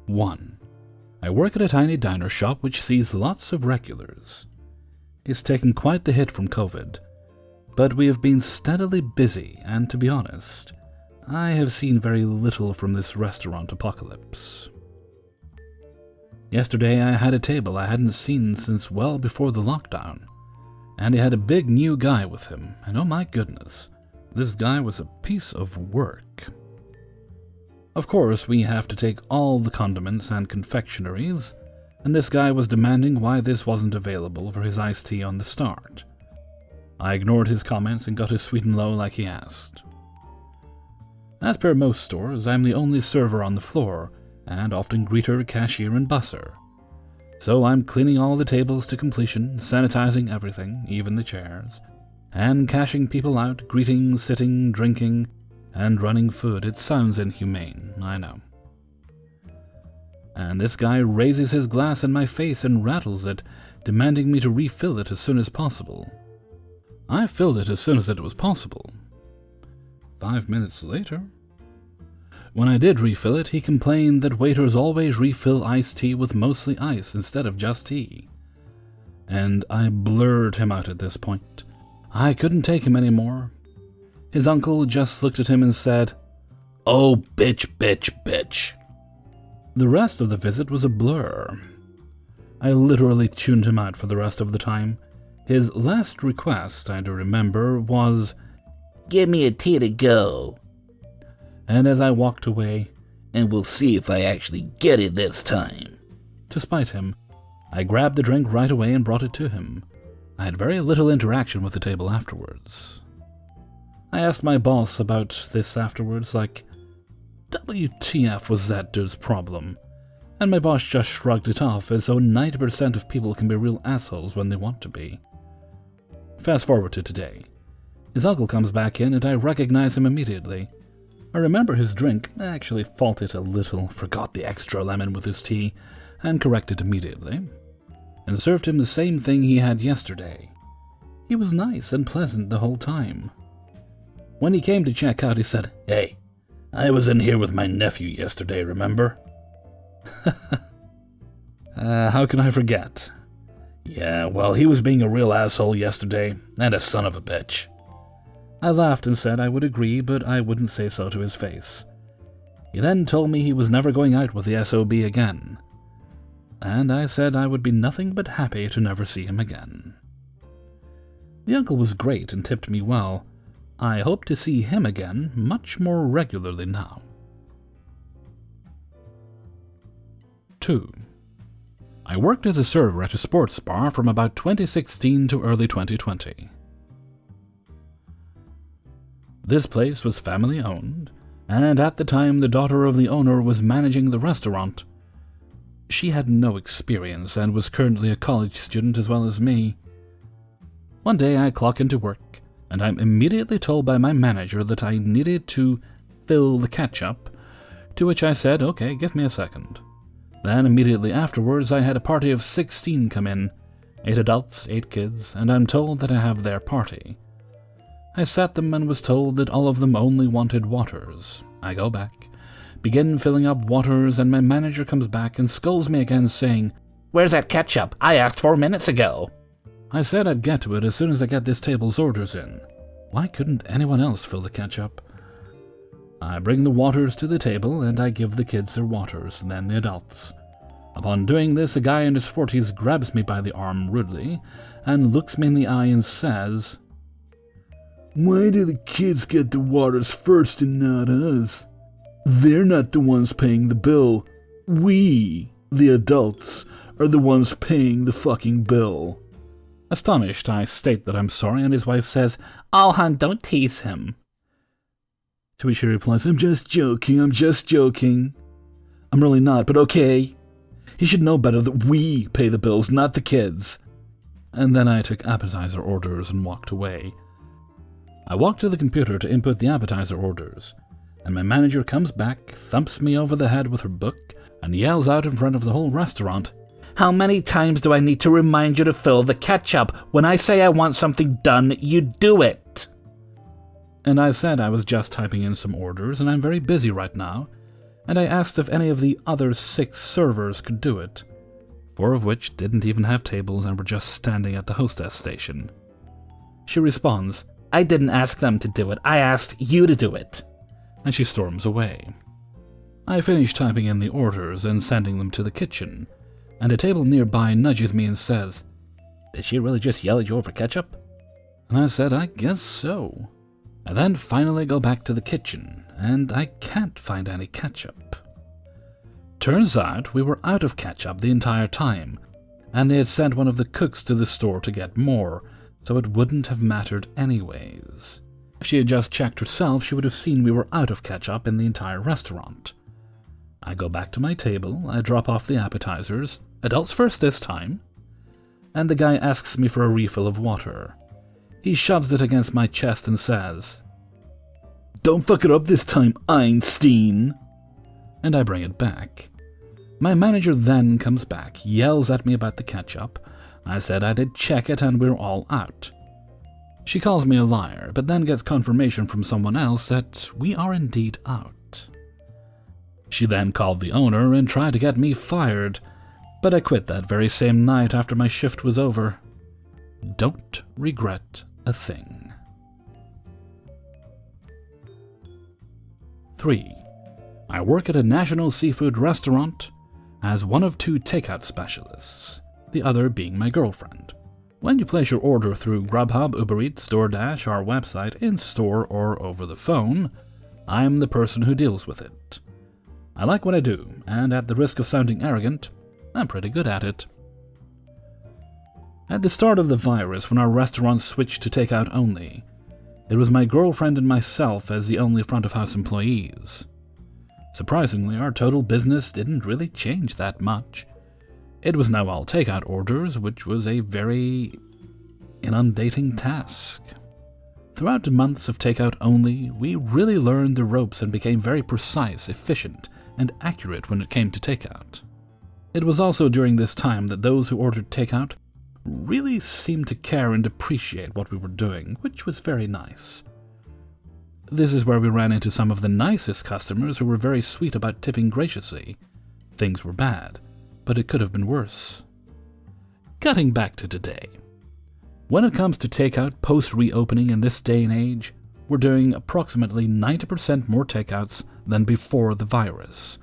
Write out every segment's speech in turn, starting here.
1. I work at a tiny diner shop which sees lots of regulars. It's taken quite the hit from COVID, but we have been steadily busy, and to be honest, I have seen very little from this restaurant apocalypse. Yesterday I had a table I hadn't seen since well before the lockdown, and he had a big new guy with him, and oh my goodness, this guy was a piece of work. Of course, we have to take all the condiments and confectionaries, and this guy was demanding why this wasn't available for his iced tea on the start. I ignored his comments and got his sweet and low like he asked. As per most stores, I'm the only server on the floor, and often greeter, cashier, and busser. So I'm cleaning all the tables to completion, sanitizing everything, even the chairs, and cashing people out, greeting, sitting, drinking, and running food. It sounds inhumane, I know. And this guy raises his glass in my face and rattles it, demanding me to refill it as soon as possible. I filled it as soon as it was possible. 5 minutes later, when I did refill it, he complained that waiters always refill iced tea with mostly ice instead of just tea. And I blurred him out at this point. I couldn't take him anymore. His uncle just looked at him and said, "Oh, bitch, bitch, bitch." The rest of the visit was a blur. I literally tuned him out for the rest of the time. His last request, I do remember, was, "Give me a tea to go." And as I walked away, "And we'll see if I actually get it this time." To spite him, I grabbed the drink right away and brought it to him. I had very little interaction with the table afterwards. I asked my boss about this afterwards, like, WTF was that dude's problem? And my boss just shrugged it off as though 90% of people can be real assholes when they want to be. Fast forward to today. His uncle comes back in and I recognize him immediately. I remember his drink, actually faulted a little, forgot the extra lemon with his tea, and corrected immediately, and served him the same thing he had yesterday. He was nice and pleasant the whole time. When he came to check out, he said, "Hey, I was in here with my nephew yesterday, remember?" How can I forget? "Yeah, well, he was being a real asshole yesterday, and a son of a bitch." I laughed and said I would agree, but I wouldn't say so to his face. He then told me he was never going out with the SOB again, and I said I would be nothing but happy to never see him again. The uncle was great and tipped me well. I hope to see him again much more regularly now. 2. I worked as a server at a sports bar from about 2016 to early 2020. This place was family owned, and at the time the daughter of the owner was managing the restaurant. She had no experience and was currently a college student as well as me. One day I clock into work, and I'm immediately told by my manager that I needed to fill the ketchup, to which I said, "Okay, give me a second." Then immediately afterwards I had a party of 16 come in, 8 adults, 8 kids, and I'm told that I have their party. I sat them and was told that all of them only wanted waters. I go back, begin filling up waters, and my manager comes back and scolds me again, saying, "Where's that ketchup? I asked 4 minutes ago." I said I'd get to it as soon as I get this table's orders in. Why couldn't anyone else fill the ketchup? I bring the waters to the table, and I give the kids their waters, then the adults. Upon doing this, a guy in his 40s grabs me by the arm rudely, and looks me in the eye and says, "Why do the kids get the waters first and not us? They're not the ones paying the bill. We, the adults, are the ones paying the fucking bill." Astonished, I state that I'm sorry, and his wife says, "Oh, hon, don't tease him." To which he replies, I'm just joking. I'm really not, but okay. He should know better that we pay the bills, not the kids." And then I took appetizer orders and walked away. I walked to the computer to input the appetizer orders, and my manager comes back, thumps me over the head with her book, and yells out in front of the whole restaurant, "How many times do I need to remind you to fill the ketchup? When I say I want something done, you do it." And I said I was just typing in some orders, and I'm very busy right now, and I asked if any of the other 6 servers could do it, 4 of which didn't even have tables and were just standing at the hostess station. She responds, I didn't ask them to do it, I asked you to do it. And she storms away. I finish typing in the orders and sending them to the kitchen, and a table nearby nudges me and says, Did she really just yell at you over ketchup? And I said, I guess so. I then finally go back to the kitchen, and I can't find any ketchup. Turns out we were out of ketchup the entire time, and they had sent one of the cooks to the store to get more, so it wouldn't have mattered anyways. If she had just checked herself, she would have seen we were out of ketchup in the entire restaurant. I go back to my table, I drop off the appetizers, adults first this time, and the guy asks me for a refill of water. He shoves it against my chest and says, Don't fuck it up this time, Einstein! And I bring it back. My manager then comes back, yells at me about the ketchup. I said I did check it and we're all out. She calls me a liar, but then gets confirmation from someone else that we are indeed out. She then called the owner and tried to get me fired, but I quit that very same night after my shift was over. Don't regret a thing. 3. I work at a national seafood restaurant as one of 2 takeout specialists, the other being my girlfriend. When you place your order through Grubhub, Uber Eats, DoorDash, our website, in-store or over the phone, I'm the person who deals with it. I like what I do, and at the risk of sounding arrogant, I'm pretty good at it. At the start of the virus, when our restaurant switched to takeout only, it was my girlfriend and myself as the only front-of-house employees. Surprisingly, our total business didn't really change that much. It was now all takeout orders, which was a very inundating task. Throughout the months of takeout only, we really learned the ropes and became very precise, efficient, and accurate when it came to takeout. It was also during this time that those who ordered takeout really seemed to care and appreciate what we were doing, which was very nice. This is where we ran into some of the nicest customers who were very sweet about tipping graciously. Things were bad, but it could have been worse. Cutting back to today. When it comes to takeout post-reopening in this day and age, we're doing approximately 90% more takeouts than before the virus.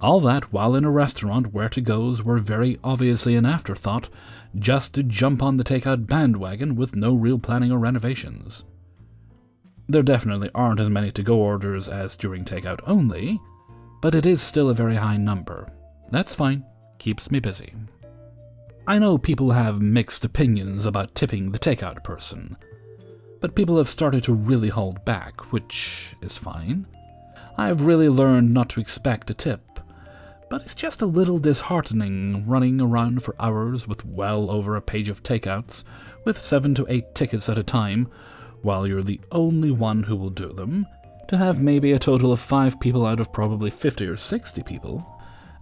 All that while in a restaurant where to-goes were very obviously an afterthought, just to jump on the takeout bandwagon with no real planning or renovations. There definitely aren't as many to-go orders as during takeout only, but it is still a very high number. That's fine, keeps me busy. I know people have mixed opinions about tipping the takeout person, but people have started to really hold back, which is fine. I've really learned not to expect a tip, but it's just a little disheartening running around for hours with well over a page of takeouts, with 7 to 8 tickets at a time, while you're the only one who will do them, to have maybe a total of 5 people out of probably 50 or 60 people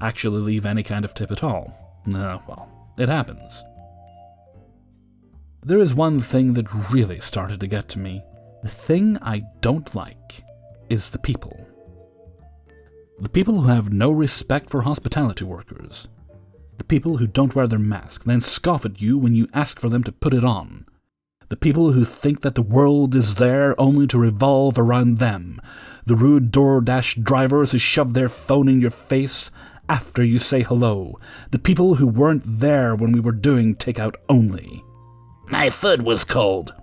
actually leave any kind of tip at all. Well, it happens. There is one thing that really started to get to me. The thing I don't like is the people. The people who have no respect for hospitality workers. The people who don't wear their mask, then scoff at you when you ask for them to put it on. The people who think that the world is there only to revolve around them. The rude DoorDash drivers who shove their phone in your face after you say hello. The people who weren't there when we were doing takeout only. My food was cold.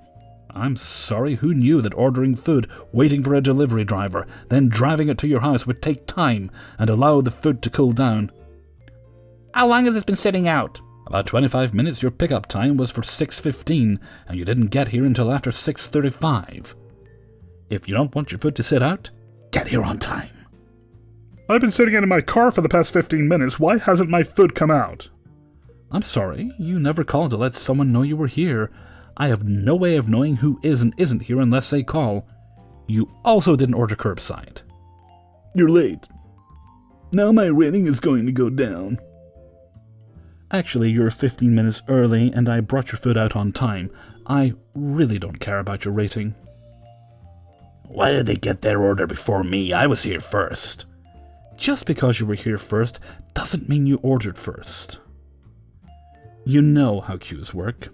I'm sorry, who knew that ordering food, waiting for a delivery driver, then driving it to your house would take time and allow the food to cool down? How long has it been sitting out? About 25 minutes. Your pickup time was for 6:15, and you didn't get here until after 6:35. If you don't want your food to sit out, get here on time. I've been sitting in my car for the past 15 minutes. Why hasn't my food come out? I'm sorry, you never called to let someone know you were here. I have no way of knowing who is and isn't here unless they call. You also didn't order curbside. You're late. Now my rating is going to go down. Actually, you're 15 minutes early and I brought your food out on time. I really don't care about your rating. Why did they get their order before me? I was here first. just because you were here first doesn't mean you ordered first. You know how queues work.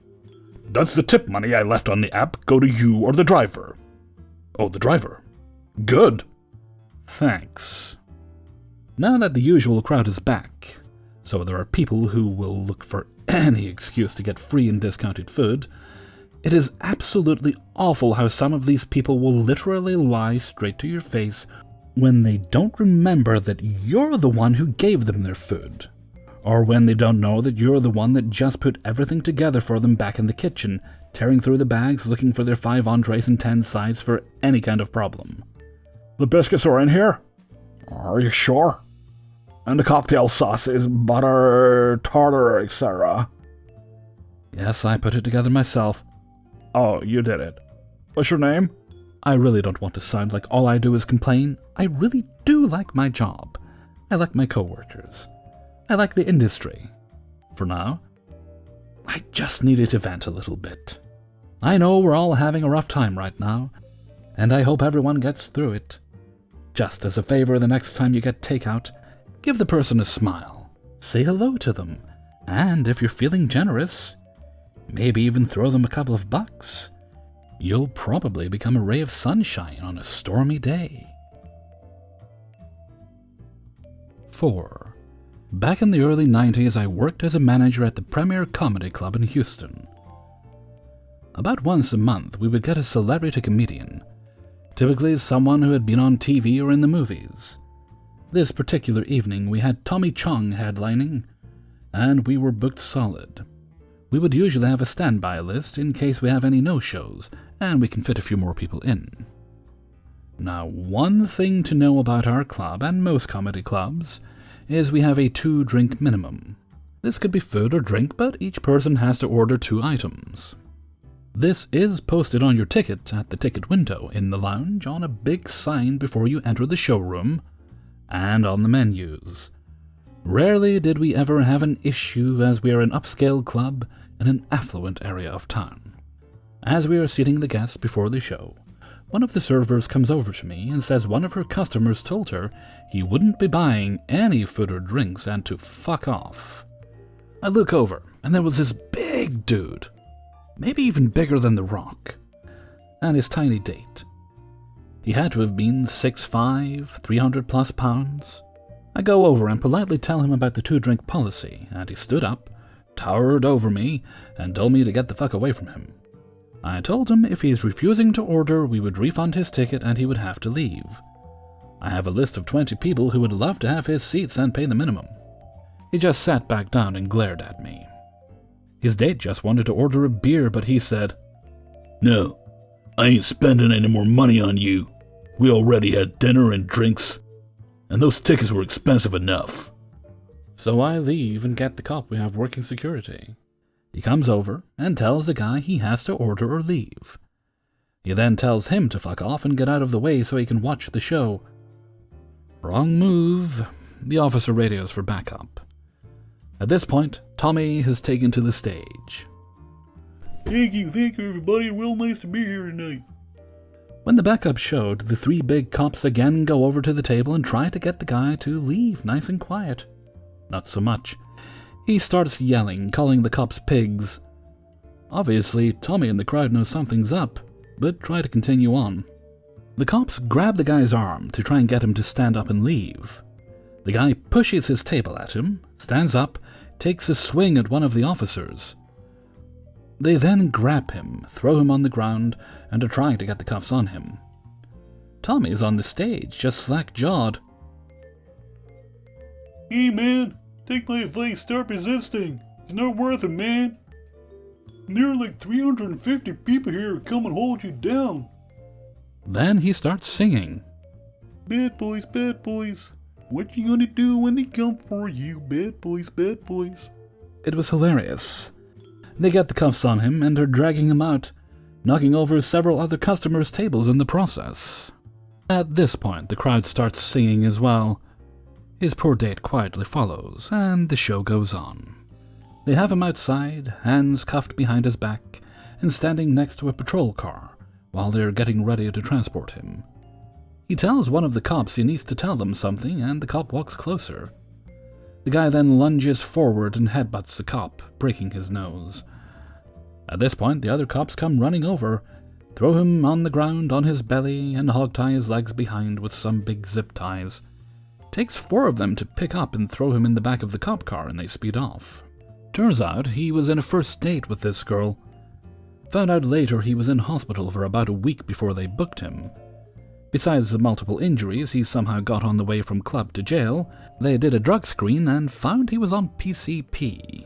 Does the tip money I left on the app go to you or the driver? Oh, the driver. Good. Thanks. Now that the usual crowd is back, so there are people who will look for any excuse to get free and discounted food, it is absolutely awful how some of these people will literally lie straight to your face when they don't remember that you're the one who gave them their food, or when they don't know that you're the one that just put everything together for them back in the kitchen, tearing through the bags looking for their 5 entrees and 10 sides for any kind of problem. The biscuits are in here? Are you sure? And the cocktail sauce is butter, tartar, etc. Yes, I put it together myself. Oh, you did it. What's your name? I really don't want to sound like all I do is complain. I really do like my job. I like my coworkers. I like the industry. For now. I just needed to vent a little bit. I know we're all having a rough time right now, and I hope everyone gets through it. Just as a favor, the next time you get takeout, give the person a smile, say hello to them, and if you're feeling generous, maybe even throw them a couple of bucks. You'll probably become a ray of sunshine on a stormy day. 4. Back in the early 90s, I worked as a manager at the Premier Comedy Club in Houston. About once a month, we would get a celebrity comedian, typically someone who had been on TV or in the movies. This particular evening, we had Tommy Chong headlining, and we were booked solid. We would usually have a standby list in case we have any no-shows, and we can fit a few more people in. Now, one thing to know about our club and most comedy clubs is we have a 2-drink minimum. This could be food or drink, but each person has to order 2 items. This is posted on your ticket at the ticket window in the lounge on a big sign before you enter the showroom, and on the menus. Rarely did we ever have an issue, as we are an upscale club in an affluent area of town. As we are seating the guests before the show, one of the servers comes over to me and says one of her customers told her he wouldn't be buying any food or drinks and to fuck off. I look over, and there was this big dude, maybe even bigger than The Rock, and his tiny date. He had to have been 6'5", 300 plus pounds. I go over and politely tell him about the 2-drink policy, and he stood up, towered over me, and told me to get the fuck away from him. I told him if he's refusing to order, we would refund his ticket and he would have to leave. I have a list of 20 people who would love to have his seats and pay the minimum. He just sat back down and glared at me. His date just wanted to order a beer, but he said, "No, I ain't spending any more money on you. We already had dinner and drinks, and those tickets were expensive enough." So I leave and get the cop we have working security. He comes over and tells the guy he has to order or leave. He then tells him to fuck off and get out of the way so he can watch the show. Wrong move. The officer radios for backup. At this point, Tommy has taken to the stage. Thank you everybody, real nice to be here tonight. When the backup showed, the 3 big cops again go over to the table and try to get the guy to leave nice and quiet. Not so much. He starts yelling, calling the cops pigs. Obviously, Tommy and the crowd know something's up, but try to continue on. The cops grab the guy's arm to try and get him to stand up and leave. The guy pushes his table at him, stands up, takes a swing at one of the officers. They then grab him, throw him on the ground, and are trying to get the cuffs on him. Tommy is on the stage, just slack-jawed. Hey man, take my advice, stop resisting. It's not worth it, man. There are like 350 people here who come and hold you down. Then he starts singing. Bad boys, what you gonna do when they come for you? Bad boys, bad boys. It was hilarious. They get the cuffs on him and are dragging him out, knocking over several other customers' tables in the process. At this point, the crowd starts singing as well. His poor date quietly follows, and the show goes on. They have him outside, hands cuffed behind his back, and standing next to a patrol car, while they're getting ready to transport him. He tells one of the cops he needs to tell them something, and the cop walks closer. The guy then lunges forward and headbutts the cop, breaking his nose. At this point, the other cops come running over, throw him on the ground on his belly, and hog-tie his legs behind with some big zip ties. It takes 4 of them to pick up and throw him in the back of the cop car, and they speed off. Turns out he was in a first date with this girl. Found out later he was in hospital for about a week before they booked him. Besides the multiple injuries he somehow got on the way from club to jail, they did a drug screen and found he was on PCP.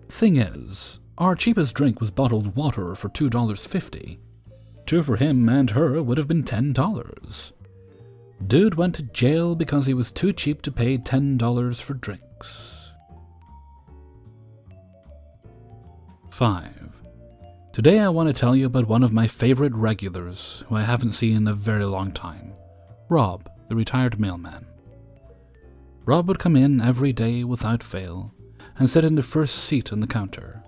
Thing is, our cheapest drink was bottled water for $2.50. 2 for him and her would have been $10. Dude went to jail because he was too cheap to pay $10 for drinks. 5. Today I want to tell you about one of my favorite regulars who I haven't seen in a very long time. Rob, the retired mailman. Rob would come in every day without fail and sit in the first seat on the counter.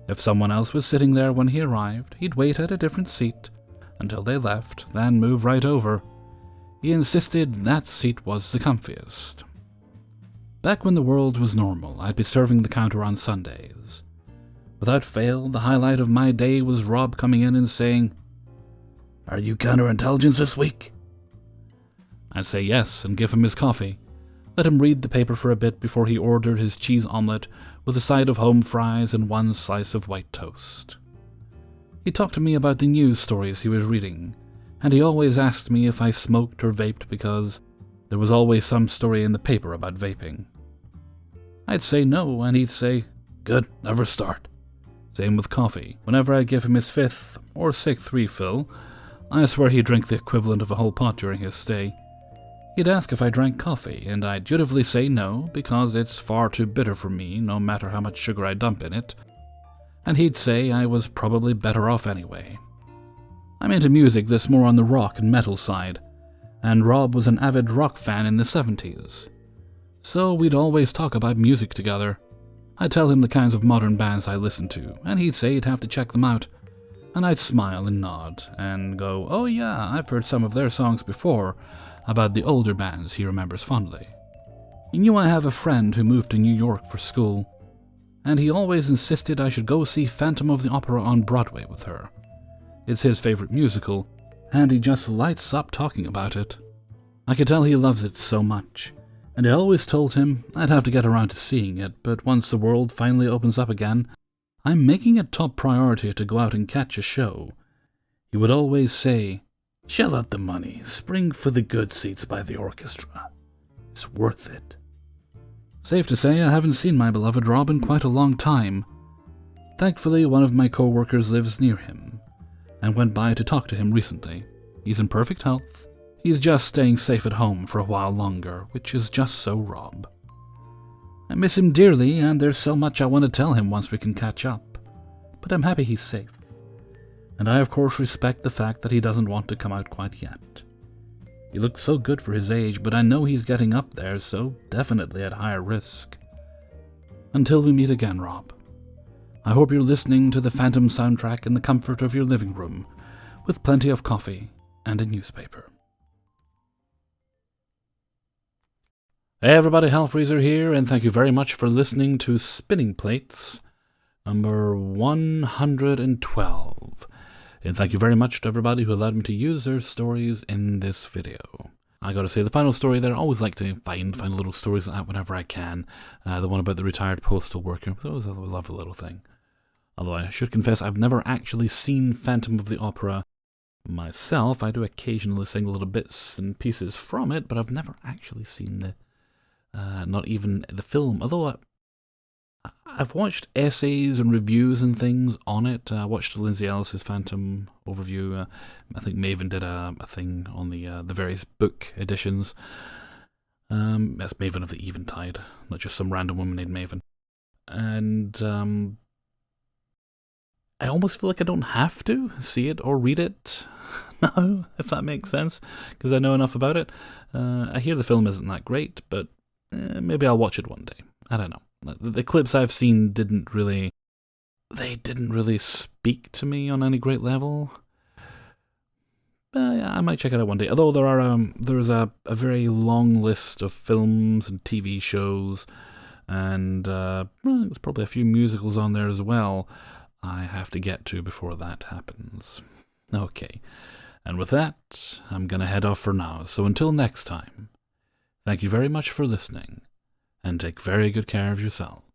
If someone else was sitting there when he arrived, he'd wait at a different seat until they left, then move right over. He insisted that seat was the comfiest. Back when the world was normal, I'd be serving the counter on Sundays. Without fail, the highlight of my day was Rob coming in and saying, "Are you counterintelligence this week?" I'd say yes and give him his coffee, let him read the paper for a bit before he ordered his cheese omelette with a side of home fries and 1 slice of white toast. He talked to me about the news stories he was reading, and he always asked me if I smoked or vaped because there was always some story in the paper about vaping. I'd say no, and he'd say, "Good, never start." Same with coffee. Whenever I'd give him his 5th or 6th refill, I swear he'd drink the equivalent of a whole pot during his stay. He'd ask if I drank coffee, and I'd dutifully say no, because it's far too bitter for me, no matter how much sugar I dump in it. And he'd say I was probably better off anyway. I'm into music that's more on the rock and metal side, and Rob was an avid rock fan in the 70s. So we'd always talk about music together. I'd tell him the kinds of modern bands I listened to, and he'd say he'd have to check them out. And I'd smile and nod, and go, "Oh yeah, I've heard some of their songs before," about the older bands he remembers fondly. He knew I have a friend who moved to New York for school, and he always insisted I should go see Phantom of the Opera on Broadway with her. It's his favorite musical, and he just lights up talking about it. I could tell he loves it so much, and I always told him I'd have to get around to seeing it, but once the world finally opens up again, I'm making it top priority to go out and catch a show. He would always say, "Shell out the money, spring for the good seats by the orchestra. It's worth it." Safe to say I haven't seen my beloved Rob in quite a long time. Thankfully, one of my co-workers lives near him, and went by to talk to him recently. He's in perfect health. He's just staying safe at home for a while longer, which is just so Rob. I miss him dearly, and there's so much I want to tell him once we can catch up. But I'm happy he's safe. And I of course respect the fact that he doesn't want to come out quite yet. He looks so good for his age, but I know he's getting up there, so definitely at higher risk. Until we meet again, Rob, I hope you're listening to the Phantom soundtrack in the comfort of your living room, with plenty of coffee and a newspaper. Hey everybody, Hellfreezer here, and thank you very much for listening to Spinning Plates, number 112. And thank you very much to everybody who allowed me to use their stories in this video. I gotta say, the final story there, I always like to find little stories like that whenever I can. The one about the retired postal worker, that was a lovely little thing. Although I should confess, I've never actually seen Phantom of the Opera myself. I do occasionally sing little bits and pieces from it, but I've never actually seen not even the film. Although I've watched essays and reviews and things on it. I watched Lindsay Ellis's Phantom overview. I think Maven did a thing on the various book editions. That's Maven of the Eventide, not just some random woman named Maven. And I almost feel like I don't have to see it or read it now, if that makes sense, because I know enough about it. I hear the film isn't that great, but maybe I'll watch it one day. I don't know. The clips I've seen didn't really speak to me on any great level. I might check it out one day. Although there's a very long list of films and TV shows, and there's probably a few musicals on there as well I have to get to before that happens. Okay, and with that, I'm going to head off for now. So until next time, thank you very much for listening, and take very good care of yourselves.